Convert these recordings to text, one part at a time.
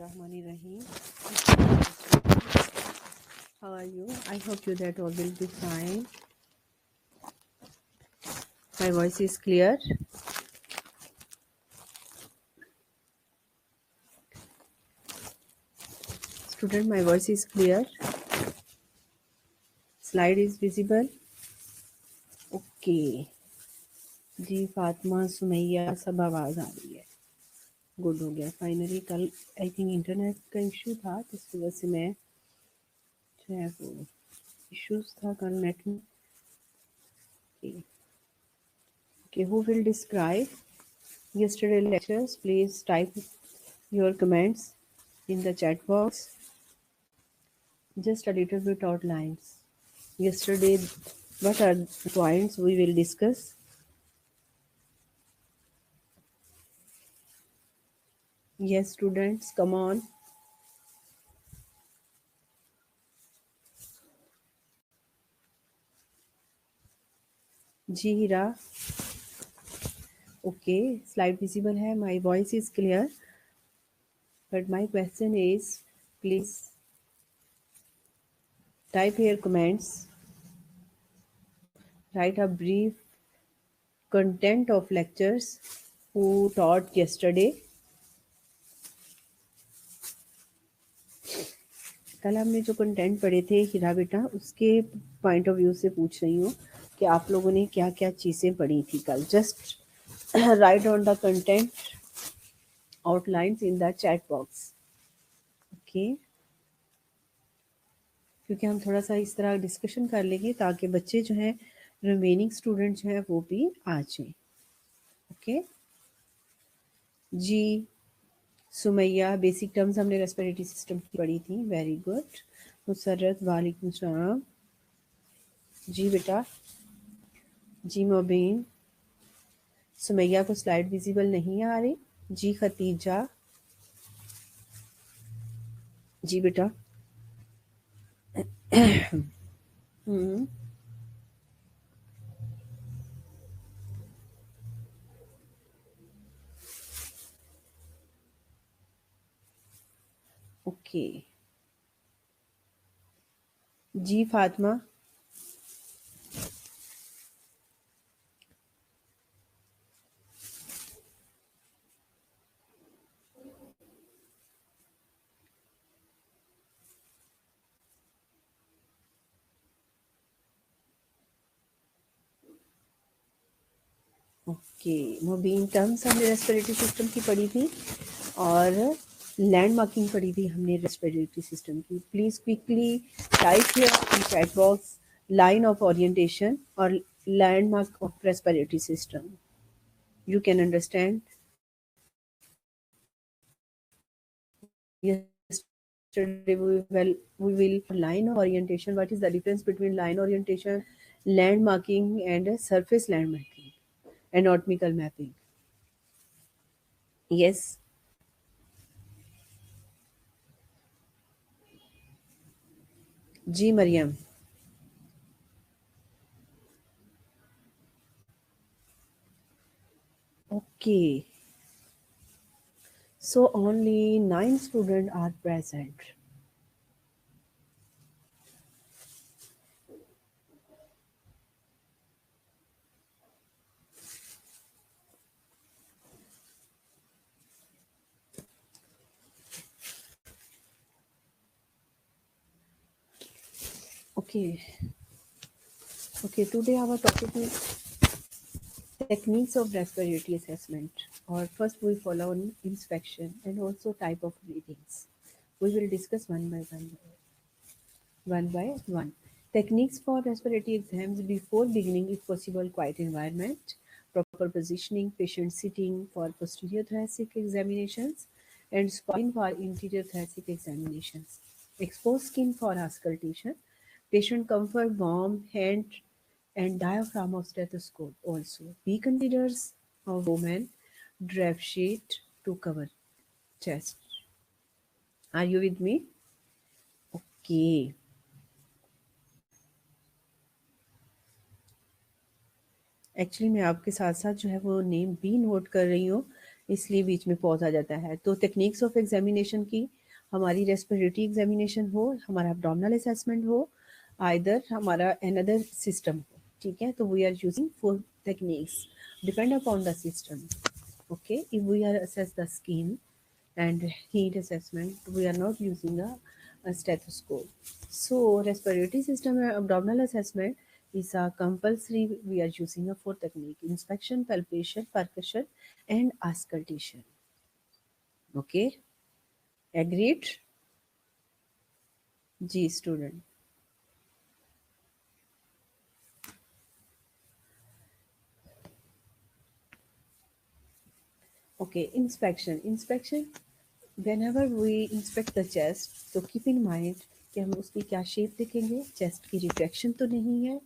Bismillahirrahmanirrahim. How are you? I hope you that all will be fine. My voice is clear. Student, my voice is clear. Slide is visible. Okay. जी फातिमा सुमैया सब आवाज़ आ रही है. Good हो गया finally. कल I think internet का issue था तो इस वजह से मैं जो है वो इश्यूज था कल नेट में. Okay, who will describe yesterday lectures? Please type your comments in the chat box. Just a little bit outlines. Yesterday, what are the points we will discuss? Yes, students, come on. Ji Heera. Okay, slide visible है. My voice is clear. But my question is, please type here comments. Write a brief content of lectures who taught yesterday. कल हमने जो content पढ़े थे हीरा बेटा उसके point of view से पूछ रही हूँ कि आप लोगों ने क्या क्या चीज़ें पढ़ी थी कल. Just right on the content outlines in the chat box. Okay, क्योंकि हम थोड़ा सा इस तरह डिस्कशन कर लेंगे ताकि बच्चे जो हैं रिमेनिंग स्टूडेंट जो हैं वो भी आ जाएं. ओके जी. सुमैया, बेसिक टर्म्स हमने रेस्पिरेटरी सिस्टम की पढ़ी थी. Very good. मुसर्रत, वालेकुम सलाम. जी बेटा. जी मोबीन. सुमैया को स्लाइड विजिबल नहीं आ रही. जी खतीजा. जी बेटा. हम्म. ओके. जी फातिमा. ओके. मोबीन, टर्म्स हमने रेस्पिरेटरी सिस्टम की पढ़ी थी और लैंड मार्किंग पढ़ी थी हमने रेस्पिरेटरी सिस्टम की. Please quickly type here in chat box line of orientation और landmark of respiratory system. You can understand. Yesterday we will line of orientation. What is the difference between line orientation, land marking, and surface land marking? Anatomical mapping. Yes. जी Mariam. Okay. So only 9 students are present. Okay. Okay. Today our topic is techniques of respiratory assessment. Or first we follow on inspection and also type of readings. We will discuss one by one. One by one. Techniques for respiratory exams before beginning, if possible, quiet environment, proper positioning, patient sitting for posterior thoracic examinations, and spine for interior thoracic examinations. Exposed skin for auscultation, patient comfort, warm hand and diaphragm of stethoscope also. B considers of woman drape sheet to cover chest. Are you with me? Okay. Actually मैं आपके साथ साथ जो है वो name भी note कर रही हूँ इसलिए बीच में पॉज आ जाता है। तो टेक्निक्स ऑफ एग्जामिनेशन की हमारी रेस्पिरेटरी एग्जामिनेशन हो, हमारा एब्डोमिनल असेसमेंट हो, आइदर हमारा अनदर सिस्टम हो, ठीक है। तो we are using 4 techniques depend upon the system. Okay, if we are assess the skin and heat assessment, we are not using a stethoscope. So respiratory system abdominal assessment is a compulsory. We are using a 4 technique: inspection, palpation, percussion, and auscultation. Okay, agreed? जी student. Okay, inspection whenever we inspect the chest, तो keep in mind कि हम उसकी क्या shape देखेंगे, chest की refraction तो नहीं है,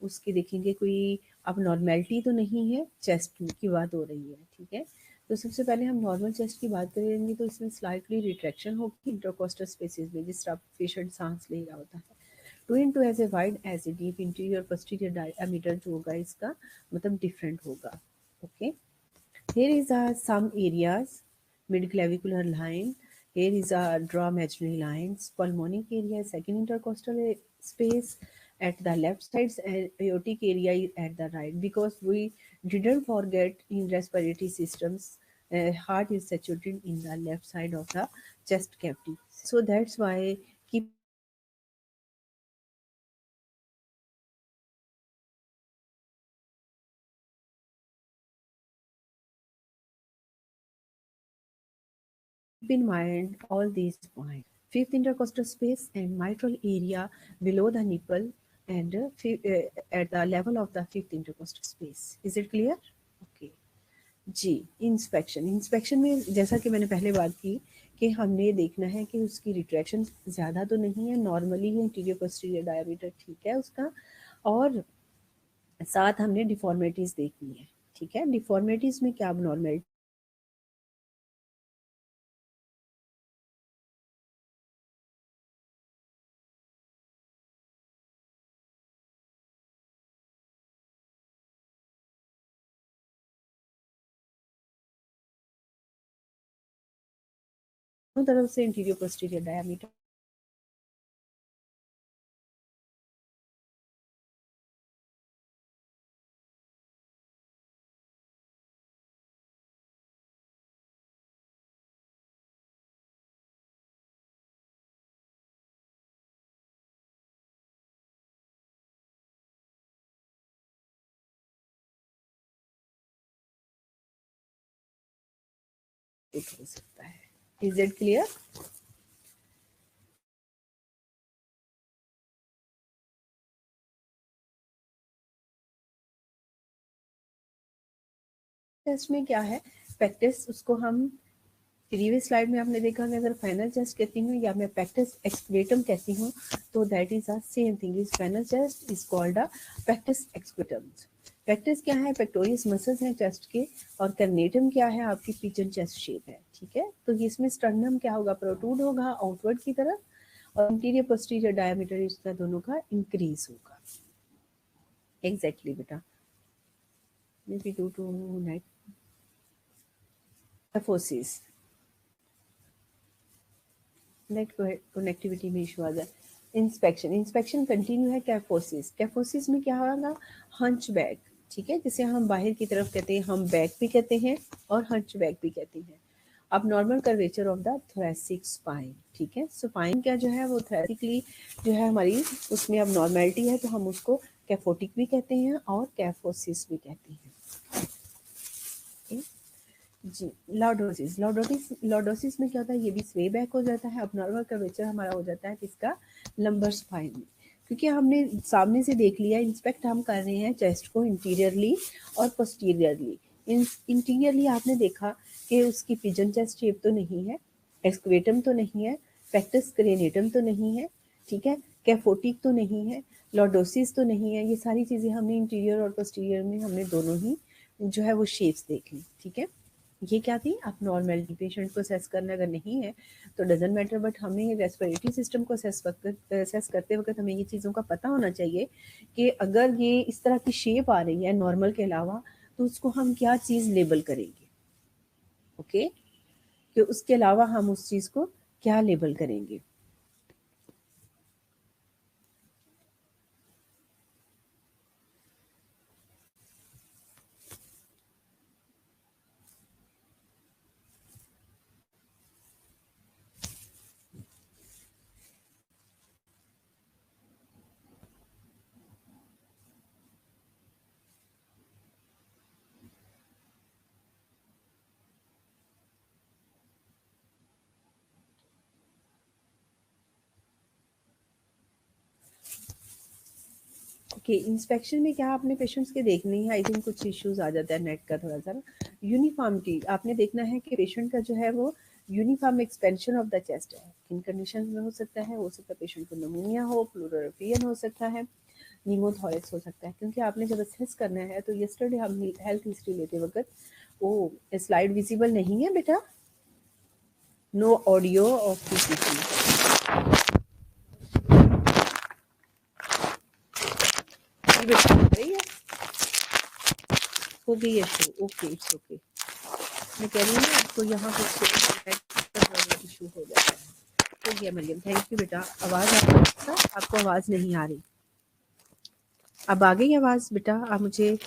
उसकी देखेंगे कोई अब नॉर्मेलिटी तो नहीं है, चेस्ट की बात हो रही है, ठीक है। तो सबसे पहले हम नॉर्मल चेस्ट की बात करेंगे तो इसमें स्लाइटली रिट्रैक्शन होगी इंटरकोस्टल स्पेसेस में, जिस तरह पेशेंट सांस ले रहा होता है। To into as a wide as a deep interior posterior diameter जो होगा इसका मतलब डिफरेंट होगा। Okay, here is some areas, mid-clavicular line. Here is a draw imaginary lines. Pulmonic area, second intercostal space at the left side, and aortic area is at the right. Because we didn't forget in respiratory systems, heart is situated in the left side of the chest cavity. So that's why keep in mind all these points. Fifth intercostal space and mitral area below the nipple and at the level of the fifth intercostal space. Is it clear? Okay. जी, inspection में जैसा कि मैंने पहले बात की कि हमने देखना है कि उसकी रिट्रैक्शन ज़्यादा तो नहीं है, नॉर्मली है, इंटीरियर पोस्टीरियर डायमीटर ठीक है उसका, और साथ हमने डिफॉर्मिटीज़ देखनी है, ठीक है। डिफॉर्मिटीज़ में क्या अब दोनों तरफ से इंटीरियर पोस्टीरियर डायमीटर हो सकता है। Is it clear? टेस्ट में क्या है, प्रैक्टिस उसको हम प्रीवियस स्लाइड में आपने देखा कि अगर फाइनल चेस्ट कहती हूँ या मैं प्रैक्टिस एक्सक्वेटम कहती हूँ तो that is a same thing. Is funnel chest is called a pectus excavatum. Pectus क्या है, पेक्टोरियस मसल्स हैं चेस्ट के, और कर्नेटम क्या है, आपकी पिजन चेस्ट शेप है, ठीक है। तो इसमें स्टर्नम क्या होगा, प्रोट्रूड होगा आउटवर्ड की तरफ, और इंटीरियर पोस्टीरियर डायमीटर इसका दोनों का इंक्रीज होगा। एग्जैक्टली बेटा, may be due to net forces, net connectivity में इशू आ जाए। इंस्पेक्शन कंटिन्यू है। कैफोसिस में क्या होगा, हंच बैक, ठीक है, जिसे हम बाहर की तरफ कहते हैं, हम बैक भी कहते हैं और हंच बैक भी कहते हैं। अब normal curvature of the thoracic spine, ठीक है। स्पाइन क्या जो है वो थोरेसिकली जो है हमारी उसमें अब नॉर्मेलिटी है, तो हम उसको कैफोटिक भी कहते हैं और कैफोसिस भी कहते हैं। okay? जी, लॉर्डोसिस में क्या होता है, ये भी स्वे बैक हो जाता है। अब नॉर्मल कर्वेचर हमारा हो जाता है किसका, लंबर स्पाइन में, क्योंकि हमने सामने से देख लिया, इंस्पेक्ट हम कर रहे हैं चेस्ट को इंटीरियरली और पोस्टीरियरली। इंटीरियरली आपने देखा कि उसकी पिजन चेस्ट शेप तो नहीं है, एक्सक्वेटम तो नहीं है, पेक्टस क्रेनेटम तो नहीं है, ठीक है, कैफोटिक तो नहीं है, लॉर्डोसिस तो नहीं है। ये सारी चीज़ें हमने इंटीरियर और पोस्टीरियर में हमने दोनों ही जो है वो शेप्स देख ली, ठीक है। ये क्या थी, आप नॉर्मलिटी पेशेंट को असेस करना अगर नहीं है तो डजेंट मैटर, बट हमें रेस्पिरेटरी सिस्टम को असेस करते वक्त हमें ये चीज़ों का पता होना चाहिए कि अगर ये इस तरह की शेप आ रही है नॉर्मल के अलावा तो उसको हम क्या चीज़ लेबल करेंगे। ओके, कि उसके अलावा हम उस चीज़ को क्या लेबल करेंगे। ओके, इंस्पेक्शन में क्या आपने पेशेंट्स के देखने ही, आई थिंक कुछ इश्यूज आ जाता है नेट का थोड़ा सा ना। यूनिफॉर्मिटी आपने देखना है कि पेशेंट का जो है वो uniform expansion of the chest है। किन कंडीशन में हो सकता है पेशेंट को निमोनिया हो, प्लूरल हो सकता है, नीमोथोरेक्स हो सकता है। क्योंकि आपने जब असेस करना है तो यस्टरडे हम हेल्थ हिस्ट्री लेते वक्त, ओ स्लाइड विजिबल नहीं है बेटा, नो ऑडियो ऑफ पीपीटी, बेटा हो रही है, हो गई है शो, ओके इट्स ओके। मैं कह रही हूँ ना आपको यहाँ पर इशू हो जाता है। हो गया मरियम, थैंक यू बेटा। आवाज़ आ रही है? आपको आवाज़ नहीं आ रही, अब आ गई आवाज़ बेटा? आप मुझे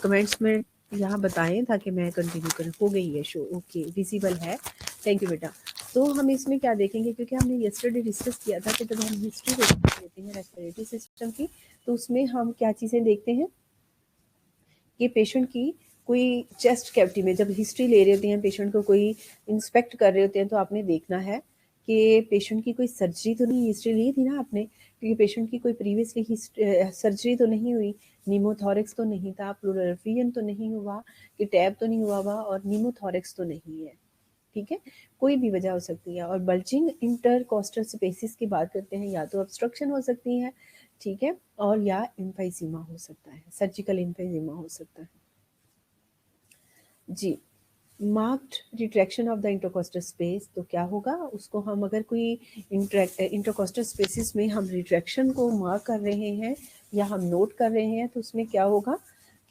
कमेंट्स में यहाँ बताएं ताकि मैं कंटिन्यू करूँ। हो गई है शो, ओके विजिबल है, थैंक यू बेटा। तो हम इसमें क्या देखेंगे, क्योंकि हमने यस्टरडे डिस्कस किया था कि जब हम हिस्ट्री देते हैं रेस्पिरेटरी सिस्टम की, तो उसमें हम क्या चीज़ें देखते हैं कि पेशेंट की कोई चेस्ट कैविटी में जब हिस्ट्री ले रहे होते हैं, पेशेंट को कोई इंस्पेक्ट कर रहे होते हैं, तो आपने देखना है कि पेशेंट की कोई सर्जरी तो नहीं, हिस्ट्री ली थी ना आपने, क्योंकि पेशेंट की कोई प्रीवियसली सर्जरी तो नहीं हुई, नीमोथोरेक्स तो नहीं था, प्लूरल तो नहीं हुआ, कि टैब तो नहीं हुआ हुआ, और नीमोथोरेक्स तो नहीं है। ठीक है, कोई भी वजह हो सकती है। और बल्जिंग इंटरकोस्टल स्पेसिस की बात करते हैं, या तो ऑब्स्ट्रक्शन हो सकती है, ठीक है, और या एम्फाइसीमा हो सकता है, सर्जिकल एम्फाइसीमा हो सकता है। जी, marked retraction of the intercostal space, तो क्या होगा उसको हम अगर कोई इंटरकोस्टल स्पेसिस में हम रिट्रैक्शन को मार्क कर रहे हैं या हम नोट कर रहे हैं, तो उसमें क्या होगा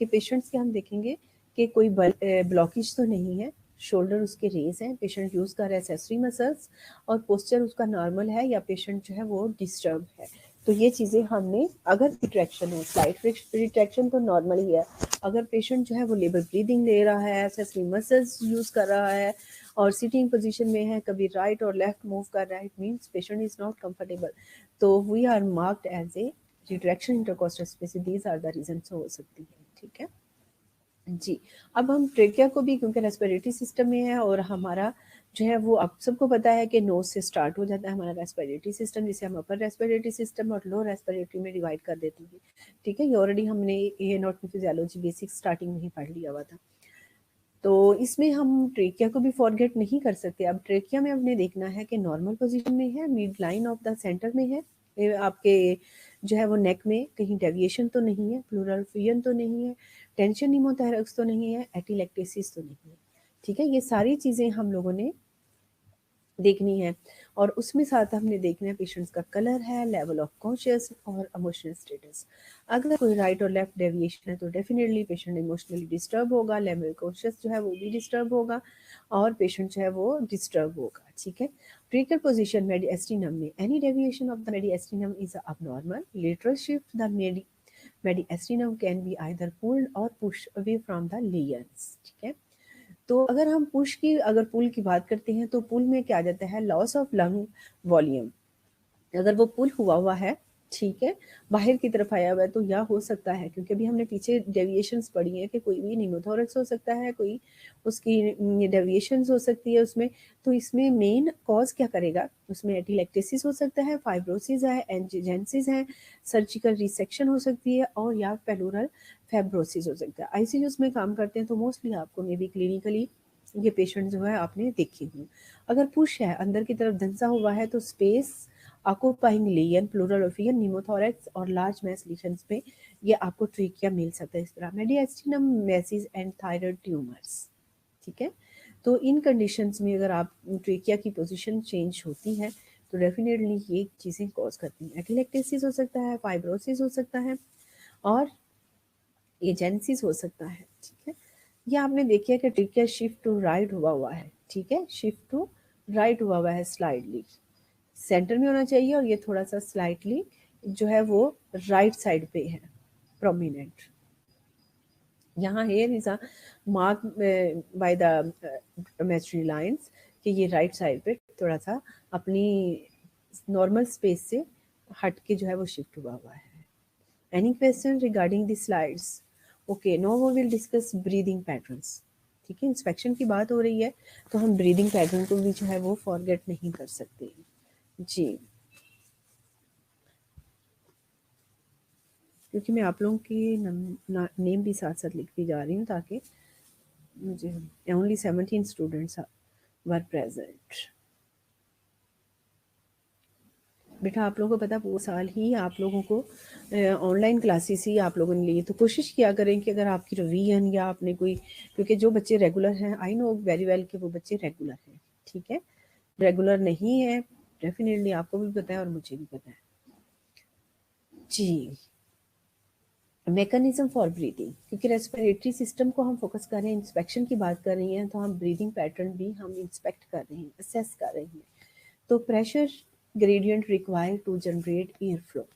कि पेशेंट्स के हम देखेंगे कि कोई ब्लॉकेज तो नहीं है, शोल्डर उसके रेज हैं, पेशेंट यूज़ कर रहा है एक्सेसरी मसल्स, और पोस्चर उसका नॉर्मल है या पेशेंट जो है वो डिस्टर्ब है। तो ये चीज़ें हमने, अगर रिट्रैक्शन है, स्लाइट रिट्रैक्शन तो नॉर्मल ही है, अगर पेशेंट जो है वो लेबर ब्रीदिंग ले रहा है, एक्सेसरी मसल्स यूज़ कर रहा है और सिटिंग पोजीशन में है, कभी राइट और लेफ्ट मूव कर रहा है, it means patient is not comfortable, तो we are marked as a retraction intercostal space. These are the reasons हो सकती है। ठीक है जी। अब हम ट्रेकिया को भी, क्योंकि रेस्पिरेटरी सिस्टम में है और हमारा जो है वो आप सबको पता है कि नोज से स्टार्ट हो जाता है हमारा रेस्पिरेटरी सिस्टम, जिसे हम अपर रेस्पिरेटरी सिस्टम और लो रेस्पिरेटरी में डिवाइड कर देते हैं। ठीक है, ये ऑलरेडी हमने ये एनाटॉमी फिजियोलॉजी बेसिक स्टार्टिंग में ही पढ़ लिया हुआ था। तो इसमें हम ट्रेकिया को भी फॉरगेट नहीं कर सकते। अब ट्रेकिया में हमने देखना है कि नॉर्मल पोजीशन में है, mid line of the centre में है, आपके जो है वो नेक में कहीं डेविएशन तो नहीं है, प्लूरल फ्यूजन तो नहीं है, टेंशन निमोथोरेक्स तो नहीं है, एटिलेक्टेसिस तो नहीं है। ठीक है, ये सारी चीज़ें हम लोगों ने देखनी है, और उसमें साथ हमने देखना है पेशेंट्स का कलर है, लेवल ऑफ कॉन्शियस और इमोशनल स्टेटस। अगर कोई राइट और लेफ्ट डेविएशन है तो डेफिनेटली पेशेंट इमोशनली डिस्टर्ब होगा, लेवल कॉन्शियस जो है वो भी डिस्टर्ब होगा, और पेशेंट जो है वो डिस्टर्ब होगा। ठीक है, ट्रिकर पोजिशन मेडिएस्टिनम में any deviation of the mediastinum is abnormal, lateral shift the mediastinum can be either pulled or pushed away from the lesions। ठीक है, तो अगर हम अगर पुल की बात करते हैं, तो पुल में क्या आ जाता है, लॉस ऑफ लंग वॉल्यूम। अगर वो पुल हुआ हुआ है, ठीक है, बाहर की तरफ आया हुआ है, तो या हो सकता है, क्योंकि अभी हमने पीछे डेविएशंस पढ़ी हैं कि कोई भी निमोथोरेक्स हो सकता है, कोई उसकी डेविएशंस हो सकती है उसमें। तो इसमें मेन कॉज क्या करेगा, उसमें एटिलेक्टेसिस हो सकता है, फाइब्रोसिस है, एंजिजेंसिस है, सर्जिकल रिसेक्शन हो सकती है, और या पेलुरल फैब्रोसिस हो सकता है। आईसीयूज में काम करते हैं तो मोस्टली आपको मे बी क्लिनिकली ये पेशेंट जो है आपने देखी हूँ। अगर पुश है, अंदर की तरफ धंसा हुआ है, तो स्पेस ऑक्यूपाइंग लेयन, प्लूरल ओफियन, निमोथोरेक्स और लार्ज मैस लीशंस में ये आपको ट्रिकिया मिल सकता है। इस तरह मेडिएस्टिनम मैसिस एंड थायराइड ट्यूमर्स। ठीक है, तो इन कंडीशंस में अगर आप ट्रिकिया की पोजीशन चेंज होती है, तो डेफिनेटली ये चीज़ें कॉज करती हैं। एटिलेक्टेसिस हो सकता है, फाइब्रोसिस हो सकता है, और एजेंसीज हो सकता है। ठीक है, ये आपने देखिए कि ठीक है, शिफ्ट टू राइट हुआ है, ठीक है, शिफ्ट टू राइट हुआ है स्लाइडली, सेंटर में होना चाहिए, और ये थोड़ा सा स्लाइटली जो है वो राइट साइड पे है प्रोमिनेंट। यहाँ here is a mark by the imaginary lines कि ये राइट साइड पे थोड़ा सा अपनी नॉर्मल स्पेस से हट के जो है वो शिफ्ट हुआ है। Any question regarding the slides? Okay, no we will discuss breathing patterns. ठीक है, इंस्पेक्शन की बात हो रही है तो हम ब्रीदिंग पैटर्न को भी जो है वो फॉरगेट नहीं कर सकते। जी, क्योंकि मैं आप लोगों की नेम भी साथ साथ लिखती जा रही हूँ ताकि मुझे ओनली 17 स्टूडेंट्स वर प्रेजेंट। बेटा आप लोगों को पता वो साल ही आप लोगों को ऑनलाइन क्लासेस ही आप लोगों ने ली, तो कोशिश किया करें कि अगर आपकी रिवीजन या आपने कोई, क्योंकि जो बच्चे रेगुलर हैं आई नो वेरी वेल कि वो बच्चे रेगुलर हैं, ठीक है, रेगुलर नहीं है डेफिनेटली आपको भी पता है और मुझे भी पता है। जी, मैकेनिज्म फॉर ब्रीदिंग, क्योंकि रेस्पिरेटरी सिस्टम को हम फोकस कर रहे हैं, इंस्पेक्शन की बात कर रही हैं, तो हम ब्रीदिंग पैटर्न भी हम इंस्पेक्ट कर रहे हैं, असेस कर रहे हैं। तो pressure gradient require to generate air flow.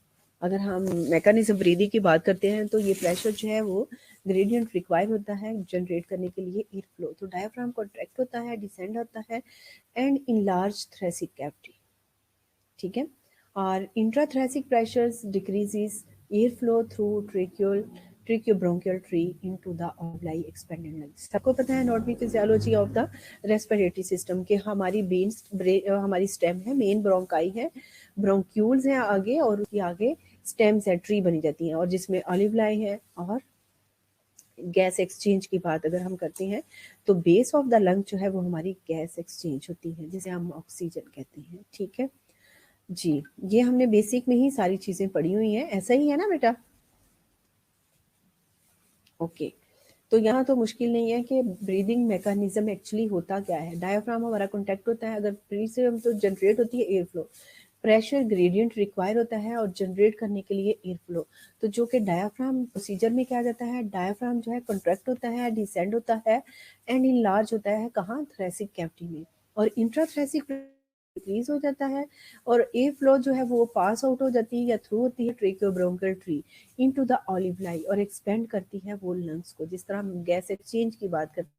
अगर हम मैकेनिज्म ब्रीदिंग की बात करते हैं तो ये प्रेशर जो है वो ग्रेडियंट रिक्वायर होता है जनरेट करने के लिए एयर फ्लो। तो डायफ्राम कॉन्ट्रैक्ट होता है, डिसेंड होता है एंड इनलार्ज थ्रेसिक कैविटी, ठीक है, और intrathoracic pressures decreases air flow through tracheal tracheobronchial tree into the ऑब्लाई एक्सपेंडेड लंग्स। सबको पता है normal physiology of the respiratory system के हमारी हमारी स्टेम है, मेन ब्रोंकाई है, ब्रोंक्यूल्स हैं आगे, और उसके आगे स्टेम्स है, ट्री बनी जाती हैं, और जिसमें ऑलिवलाई है। और गैस एक्सचेंज की बात अगर हम करते हैं तो बेस ऑफ द लंग जो है वो हमारी गैस एक्सचेंज होती है जिसे हम ऑक्सीजन कहते हैं, ठीक है। जी, ये हमने बेसिक में ही सारी चीज़ें पढ़ी हुई हैं, ऐसा ही है ना बेटा? ओके, तो यहाँ तो मुश्किल नहीं है कि ब्रीदिंग मैकेनिज्म एक्चुअली होता क्या है। डायफ्राम हमारा कॉन्टैक्ट होता है, अगर फ्री से हम तो जनरेट होती है air flow, pressure gradient require होता है और जनरेट करने के लिए एयर फ्लो। तो जो कि डायफ्राम प्रोसीजर में क्या जाता है, डायफ्राम जो है कॉन्ट्रैक्ट होता है, डिसेंड होता है एंड इनलार्ज होता है, कहाँ, थ्रेसिक कैविटी में, और इंट्राथ्रेसिक डिक्रीज हो जाता है, और एयर फ्लो जो है वो पास आउट हो जाती है या थ्रू होती है ट्रेकियोब्रोंकियल ट्री इनटू द ऑलिवलाई, और एक्सपेंड करती है वो लंग्स को, जिस तरह हम गैस एक्सचेंज की बात करते हैं।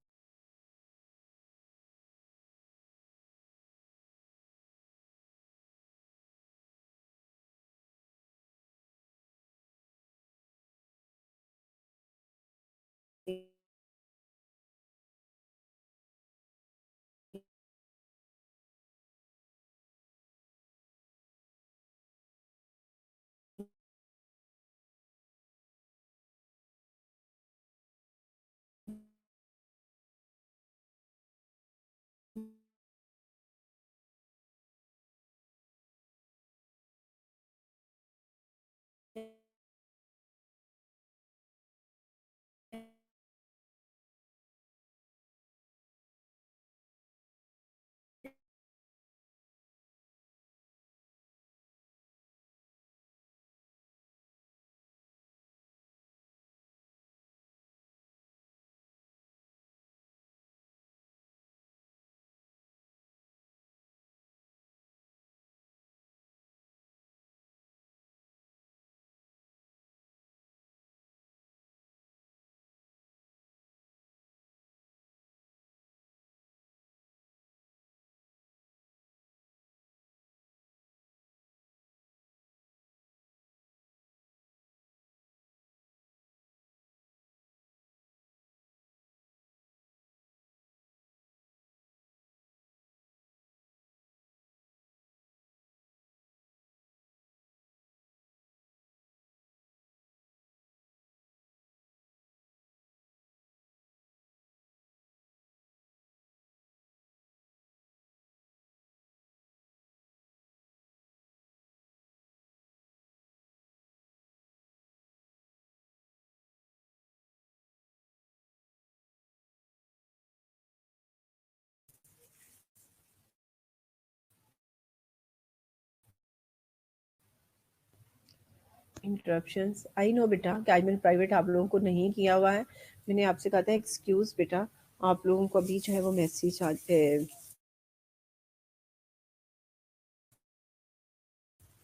इंटरप्शंस आई नो बेटा कि आज मैंने प्राइवेट आप लोगों को नहीं किया हुआ है। मैंने आपसे कहा था एक्सक्यूज बेटा, आप लोगों को अभी जो है वो मैसेज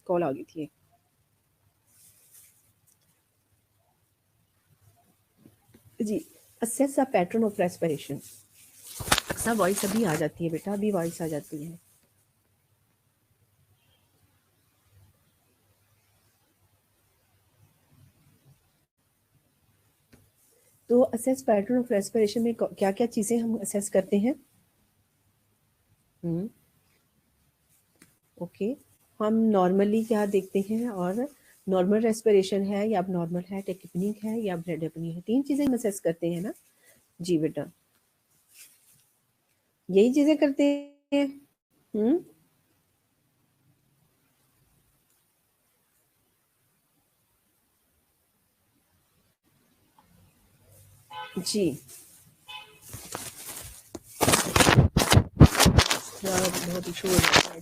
कॉल आ गई थी। जी, assess the pattern of respiration. अक्सर वॉइस अभी आ जाती है बेटा, अभी वॉइस आ जाती है। तो असेस पैटर्न ऑफ रेस्पिरेशन में क्या क्या चीज़ें हम असेस करते हैं? ओके, हम नॉर्मली क्या देखते हैं, और नॉर्मल रेस्पिरेशन है या अब नॉर्मल है, टेकिपनिक है या ब्रेड अपनी है, 3 चीज़ें हम असेस करते हैं ना। जी बेटा, यही चीज़ें करते हैं। हम्म, जी, बहुत इशू हो जाता है।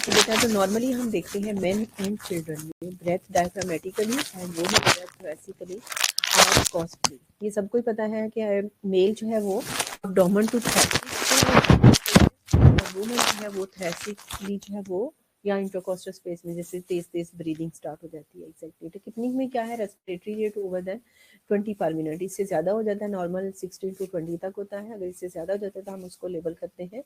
तो बेटा जो नॉर्मली हम देखते हैं मेन एंड चिल्ड्रन में, ब्रेथ डायफ्रामेटिकली एंड वुमेन ब्रेथ थोरेसिकली और कॉस्टली। ये सबको ही पता है कि मेल जो है वो डोमेन टू थोरेसिक और वुमेन जो है वो थोरेसिकली जो है वो या इंटरकोस्टल स्पेस में जैसे तेज तेज ब्रीदिंग स्टार्ट हो जाती है। एग्जैक्टली टेक्निक में क्या है, रेस्पिरेटरी रेट ओवर देन 20 पर मिनट, इससे ज़्यादा हो जाता है नॉर्मल 16 to 20 तक होता है। अगर इससे ज़्यादा हो जाता है तो हम उसको लेबल करते हैं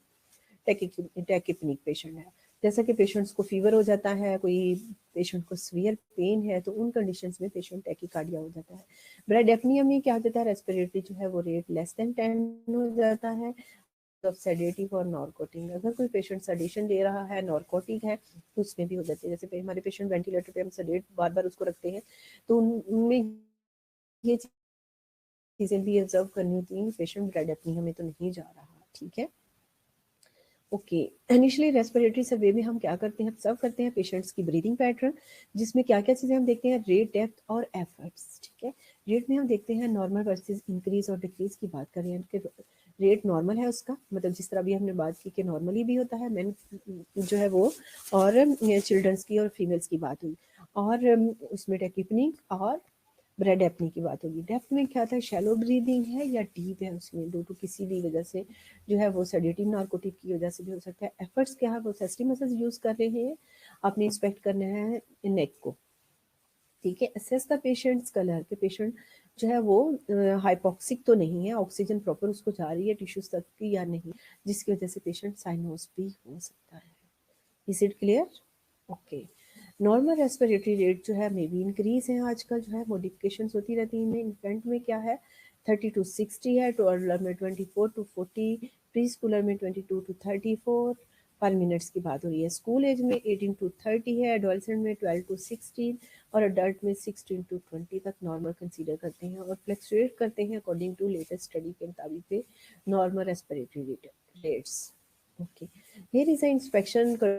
टेकिपनिक पेशेंट है। जैसा कि पेशेंट्स को फीवर हो जाता है, कोई पेशेंट को सीवियर पेन है, तो उन कंडीशंस में पेशेंट टैकीकार्डिया हो जाता है। ब्रेड एपनिया में क्या हो जाता है, रेस्पिरेटरी जो है वो रेट लेस देन 10 हो जाता है। ऑफ सेडेटिव और नॉर्कोटिक, अगर कोई पेशेंट सेडेशन ले रहा है, नॉर्कोटिक है, तो उसमें भी हो जाती है। जैसे हमारे पेशेंट वेंटिलेटर पे हम सेडेट बार बार उसको रखते हैं, तो उनमें ये चीज़ें भी ऑब्जर्व करनी होती हैं, पेशेंट ब्रेड एपनिया में तो नहीं जा रहा। ठीक है, ओके। इनिशियली रेस्पिरेटरी सर्वे में हम क्या करते हैं, ऑब्जर्व करते हैं पेशेंट्स की ब्रीदिंग पैटर्न, जिसमें क्या क्या चीज़ें हम देखते हैं, रेट, डेप्थ और एफर्ट्स। ठीक है, रेट में हम देखते हैं नॉर्मल वर्सेस इंक्रीज और डिक्रीज की बात करें कि रेट नॉर्मल है उसका, मतलब जिस तरह भी हमने बात की कि नॉर्मली भी होता है मेन जो है वो, और चिल्ड्रंस की और फीमेल्स की बात हुई, और उसमें टेकिपनिक और ब्रेड एपनी की बात होगी। डेप्थ में क्या था, शैलो ब्रीदिंग है या डीप है, उसमें ड्यू टू किसी भी वजह से जो है वो सेडेटिव नार्कोटिक की वजह से भी हो सकता है। एफर्ट्स क्या है, वो सेस्टी मसल्स यूज कर रहे हैं, आपने इंस्पेक्ट करना है नेक को। ठीक है, असेस द पेशेंट्स कलर, के पेशेंट जो है वो हाइपोक्सिक तो नहीं है, ऑक्सीजन प्रॉपर उसको जा रही है टिश्यूज तक की या नहीं, जिसकी वजह से पेशेंट साइनोस भी हो सकता है। Is it clear? Okay. Normal respiratory rate जो है मे बी इंक्रीज है, आजकल जो है मॉडिफिकेशन होती रहती हैं। इन्फेंट में क्या है, 30 to 60 है, टोडलर में 24 to 40, प्री स्कूलर में 22 to 34 पर मिनट्स की बात हो रही है। स्कूल एज में 18 to 30 है, एडोलसेंट में 12 to 16 और अडल्ट में 16 to 20 तक नॉर्मल कंसीडर करते हैं और फ्लक्चुएट करते हैं अकॉर्डिंग टू लेटेस्ट स्टडी के मुताबिक पे normal respiratory rates. Okay, here is a inspection तो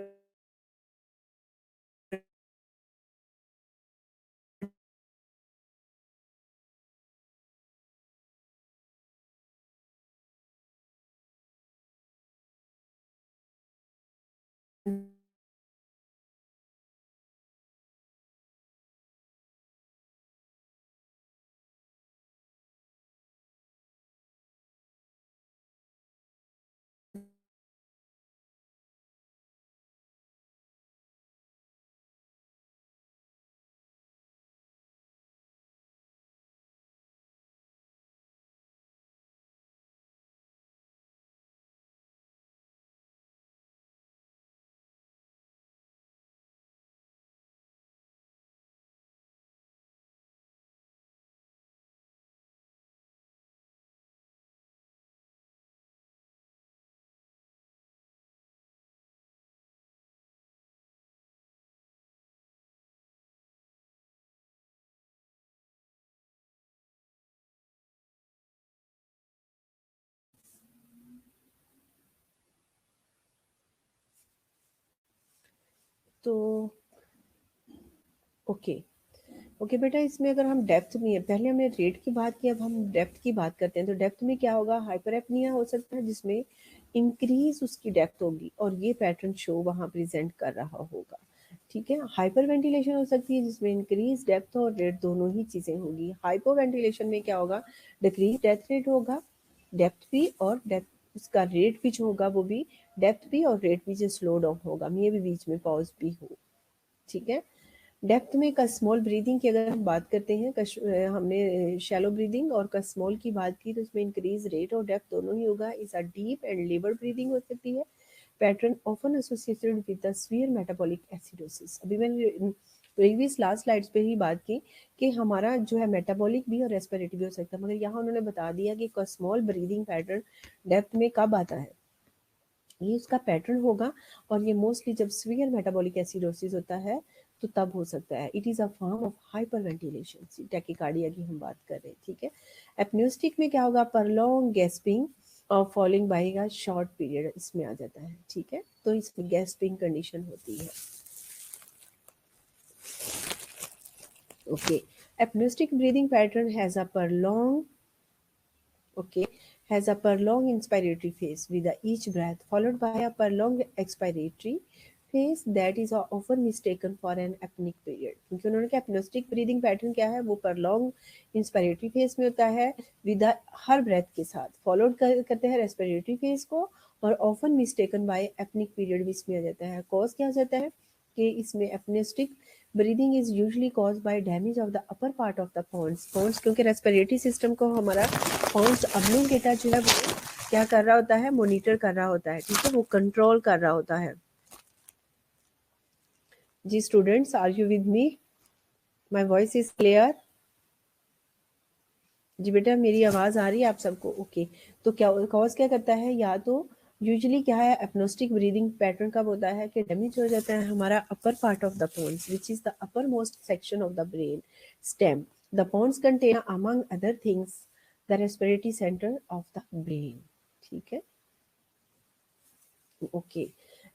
ओके। ओके बेटा, इसमें अगर हम डेप्थ में, पहले हमने रेट की बात की, अब हम डेप्थ की बात करते हैं। तो डेप्थ में क्या होगा, हाइपर एपनिया हो सकता है जिसमें इंक्रीज उसकी डेप्थ होगी और ये पैटर्न शो वहाँ प्रेजेंट कर रहा होगा। ठीक है। हाइपर वेंटिलेशन हो सकती है जिसमें इंक्रीज डेप्थ और रेट दोनों ही चीजें होगी। हाइपो वेंटिलेशन में क्या होगा, डिक्रीज डेथ रेट होगा, डेप्थ भी और डेप्थ उसका रेट भी जो होगा वो भी डेप्थ भी और रेट भी जो स्लो डाउन होगा, मे भी बीच में पॉज भी हो। ठीक है। डेप्थ में का स्मॉल ब्रीदिंग की अगर हम बात करते हैं, हमने शैलो ब्रीदिंग और का स्मॉल की बात की, तो उसमें इंक्रीज रेट और डेप्थ दोनों ही होगा। इस डीप एंड लेबर ब्रीदिंग हो सकती है। Pattern often associated with the severe metabolic acidosis. अभी मैंने प्रीवियस लास्ट स्लाइड्स पे ही बात की कि हमारा जो है मेटाबॉलिक भी और रेस्पिरेटरी भी हो सकता है, मगर यहाँ उन्होंने बता दिया कि स्मॉल ब्रीदिंग पैटर्न डेप्थ में कब आता है, ये उसका पैटर्न होगा। और ये मोस्टली जब सीवियर मेटाबॉलिक एसिडोसिस होता है तो तब हो सकता है। It is a form of hyper ventilation, tachycardia की हम बात कर रहे हैं। ठीक है। एपन्यूस्टिक में क्या होगा, परलॉन्ग गैस्पिंग और following bye a short period इसमें आ जाता है। ठीक है। तो इसमें गैस्पिंग कंडीशन होती है। Okay. Apneustic breathing pattern has a prolong, okay, has a prolonged inspiratory phase with each breath followed by a prolonged expiratory phase that is often mistaken for an apneic period। क्योंकि उन्होंने कहा एपनोस्टिक breathing pattern क्या है, वो prolonged inspiratory phase में होता है with her breath के साथ, फॉलोड करते हैं रेस्पिरेटरी फेज को, और ऑफन मिस्टेकन बाय एपनिक पीरियड भी इसमें आ जाता है। कॉज क्या हो जाता है कि इसमें apneustic breathing is usually cause by damage of the upper part of the pons, क्योंकि रेस्पिरेटरी सिस्टम को हमारा पॉन्स अब्लुंगेटा जो है वो क्या कर रहा होता है, मॉनिटर कर रहा होता है। ठीक है, वो कंट्रोल कर रहा होता है। जी students, are you with me? My voice is clear? जी बेटा, मेरी आवाज़ आ रही है आप सबको? ओके। तो क्या कॉज क्या करता है, या तो यूजुअली क्या है, एपनोस्टिक ब्रीदिंग पैटर्न कब होता है कि डैमेज हो जाता है हमारा upper part of the pons which is the upper most section of the brain stem. The pons contain among other things the respiratory centre of the brain. ठीक है। ओके।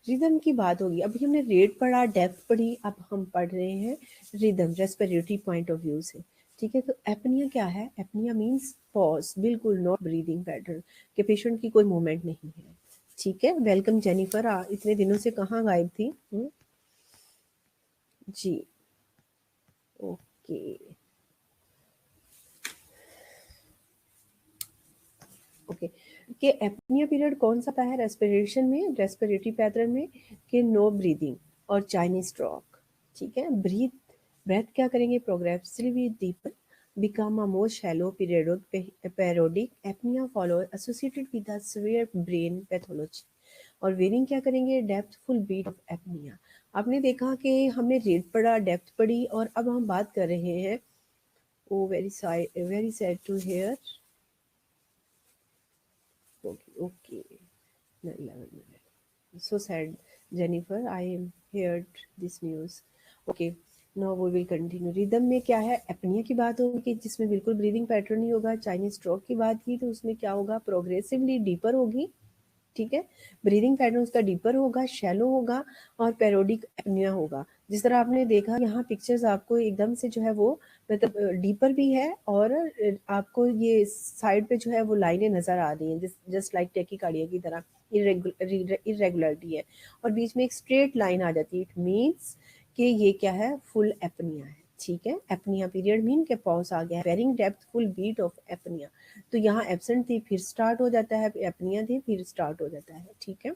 रिदम की बात होगी। अभी हमने रेट पढ़ा, डेप्थ पढ़ी, अब हम पढ़ रहे हैं rhythm respiratory point of view से। ठीक है। तो एपनिया क्या है? एपनिया मीन्स पॉज, बिल्कुल नॉट ब्रीदिंग पैटर्न, के पेशेंट की कोई मूवमेंट नहीं है। ठीक है। वेलकम जेनिफर, इतने दिनों से कहाँ गायब थी? जी ओके। ओके। कि एपनिया पीरियड कौन सा है रेस्पिरेशन में, रेस्पिरेटरी पैटर्न में, कि नो ब्रीदिंग और चाइनीज स्ट्रोक। ठीक है। ब्रेथ क्या करेंगे, progressively deeper become a more shallow periodic apnea follow associated with a severe brain pathology। और वेरिंग क्या करेंगे, डेप्थफुल बीट ऑफ एपनिया। आपने देखा कि हमने रेट पढ़ा, डेप्थ पढ़ी, और अब हम बात कर रहे हैं, oh very sad to hear, okay, 11 minutes. So sad, Jennifer. I am heard this news. Okay, now we will continue. Rhythm में क्या है, एपनिया की बात होगी कि जिसमें बिल्कुल ब्रीदिंग पैटर्न नहीं होगा। चाइनीज स्ट्रोक की बात की तो उसमें क्या होगा, प्रोग्रेसिवली डीपर होगी। ठीक है। ब्रीदिंग पैटर्न उसका डीपर होगा, शैलो होगा, और पेरोडिक एपनिया होगा। जिस तरह आपने देखा यहाँ पिक्चर्स आपको एकदम से जो है वो मतलब डीपर भी है, और आपको ये साइड पे जो है वो लाइनें नजर आ रही हैं, जस्ट लाइक टेकीकार्डिया की तरह इरेगुलरिटी है, और बीच में एक स्ट्रेट लाइन आ जाती है। इट मीन्स कि ये क्या है, फुल एपनिया है। ठीक है। एपनिया पीरियड मीन के पॉज आ गया, varying depth full beat of apnoea. तो यहाँ एब्सेंट थी, फिर स्टार्ट हो जाता है, एपनिया थी, फिर स्टार्ट हो जाता है। ठीक है।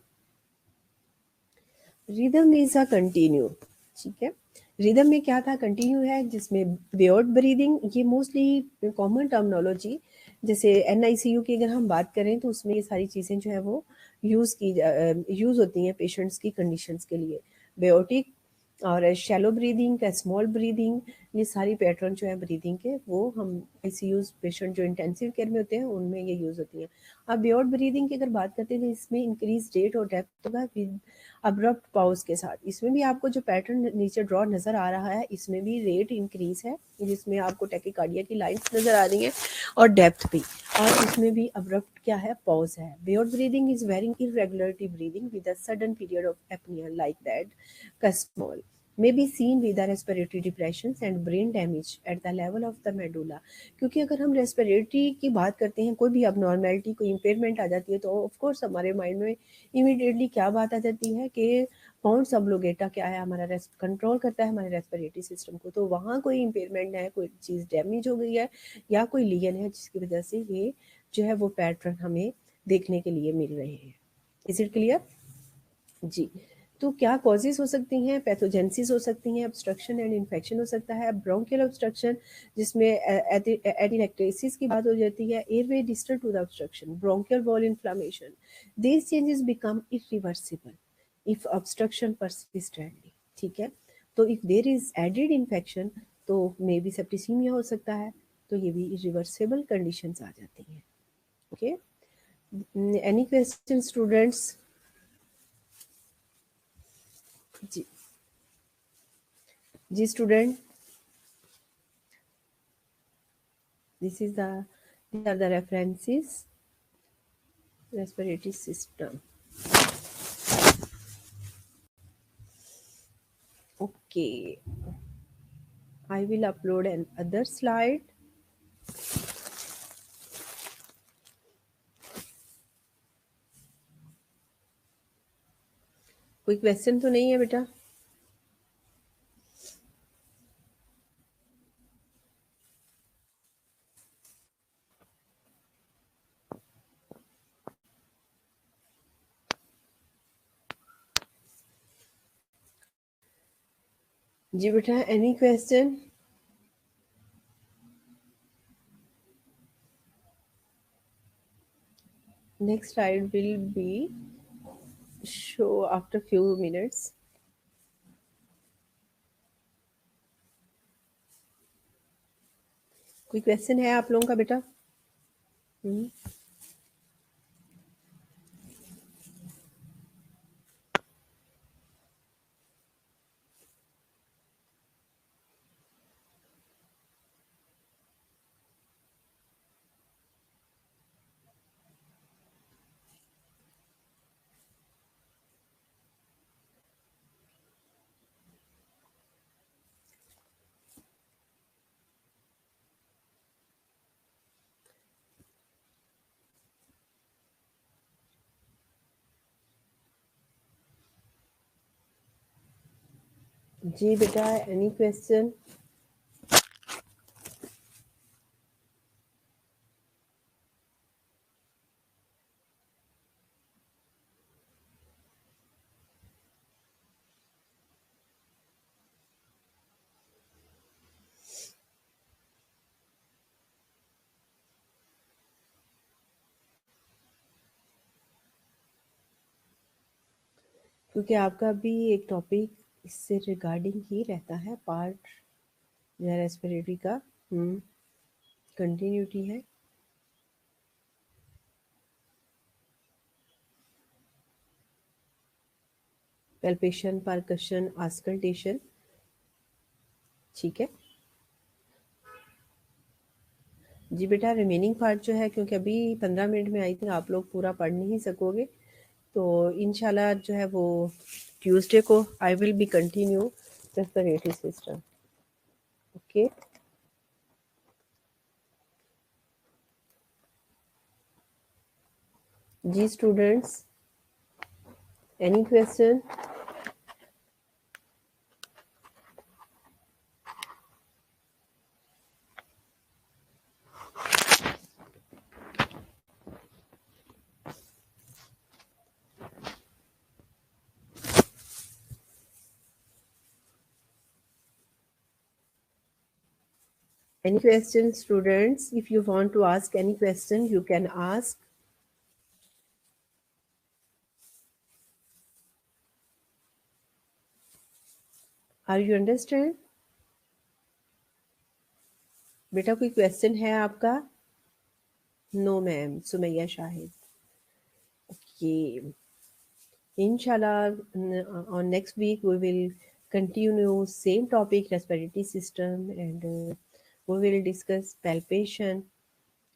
Rhythm is a continue. ठीक है। रिदम में क्या था, कंटिन्यू है, जिसमें बेयर्ड ब्रीदिंग, ये मोस्टली कॉमन टर्मिनोलॉजी, जैसे एनआईसीयू की अगर हम बात करें तो उसमें ये सारी चीज़ें जो है वो यूज़ होती हैं पेशेंट्स की कंडीशंस के लिए। बेयोटिक और शैलो ब्रीदिंग का स्मॉल ब्रीदिंग, ये सारी पैटर्न जो है ब्रीदिंग के, वो हम आईसीयूज पेशेंट जो इंटेंसिव केयर में होते हैं उनमें ये यूज़ होती हैं। अब बेयर्ड ब्रीदिंग की अगर बात करते हैं तो इसमें इंक्रीज रेट और डेप्थ होगा विद अब्रप्ट पॉज के साथ। इसमें भी आपको जो पैटर्न नीचे ड्रॉ नजर आ रहा है, इसमें भी रेट इंक्रीज है, जिसमें आपको टैकीकार्डिया की लाइंस नजर आ रही हैं, और डेप्थ भी, और इसमें भी अब्रप्ट क्या है, पॉज है। Baird breathing is very irregularity breathing with a sudden period of apnoea like that का small may be seen with the respiratory depressions and brain damage at the level of the medulla। क्योंकि अगर हम respiratory की बात करते हैं, कोई भी अबनॉर्मेलिटी, कोई इम्पेयरमेंट आ जाती है, तो ऑफ कोर्स हमारे माइंड में इमीडिएटली क्या बात आ जाती है कि पॉन्ड्स ऑब्लिगेटा क्या है, हमारा कंट्रोल करता है हमारे रेस्पिरेटरी सिस्टम को। तो वहाँ कोई इम्पेयरमेंट है, कोई चीज़ डैमेज हो गई है या कोई लीजन है जिसकी वजह से ये जो है वो पैटर्न हमें देखने के लिए मिल रहे हैं। Is it clear? जी। तो क्या कॉजेज हो सकती हैं? पैथोजेंसिस हो सकती हैं, ऑब्स्ट्रक्शन एंड इन्फेक्शन हो सकता है, ब्रोंकियल ऑब्स्ट्रक्शन जिसमें एटिलेक्टेसिस की बात हो जाती है, airway distal to the obstruction, bronchial wall inflammation. These changes become irreversible if obstruction persistently. ठीक है, तो if there is added infection तो मे बी सेप्टिसीमिया हो सकता है, तो ये भी इरिवर्सिबल कंडीशंस आ जाती हैं। Okay, any question students? जी जी student, these are the references, respiratory system. Okay, I will upload another slide. कोई क्वेश्चन तो नहीं है बेटा? जी बेटा, any question? Next slide will be show after few minutes. कोई क्वेश्चन है आप लोगों का बेटा? जी बेटा, एनी क्वेश्चन? क्योंकि आपका भी एक टॉपिक इससे रिगार्डिंग ही रहता है, पार्ट जो है रेस्पिरेटरी का कंटिन्यूटी है। Palpation, percussion, auscultation. ठीक है जी बेटा, रिमेनिंग पार्ट जो है, क्योंकि अभी 15 मिनट में आई थिंक आप लोग पूरा पढ़ नहीं सकोगे, तो इंशाल्लाह जो है वो ट्यूसडे को I will be continue respiratory system. Okay, जी students, any question? Any question, students? If you want to ask any question, you can ask. Are you understand? बेटा कोई क्वेश्चन है आपका? No ma'am, Sumaiya Shahid. Okay, inshallah on next week we will continue same topic, respiratory system, and we will discuss palpation.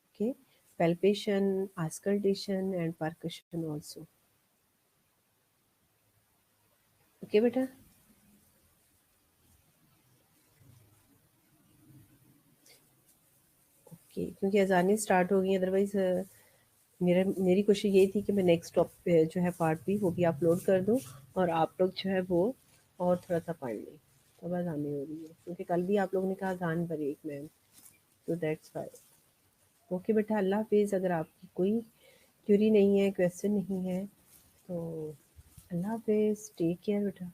Okay, palpation, auscultation, and percussion also. Okay बेटा? Okay, क्योंकि अजानें start हो गई, otherwise मेरी कोशिश यही थी कि मैं नेक्स्ट जो है पार्ट भी वो भी अपलोड कर दूँ और आप लोग जो है वो और थोड़ा-सा पढ़ लें। तो बस हमें हो रही है क्योंकि कल भी आप लोगों ने कहा गान ब्रेक मैम, तो दैट्स व्हाई। ओके बेटा, अल्लाह हाफ़िज़। अगर आपकी कोई क्वेरी नहीं है, क्वेश्चन नहीं है, तो अल्लाह हाफ़िज़, टेक केयर बेटा।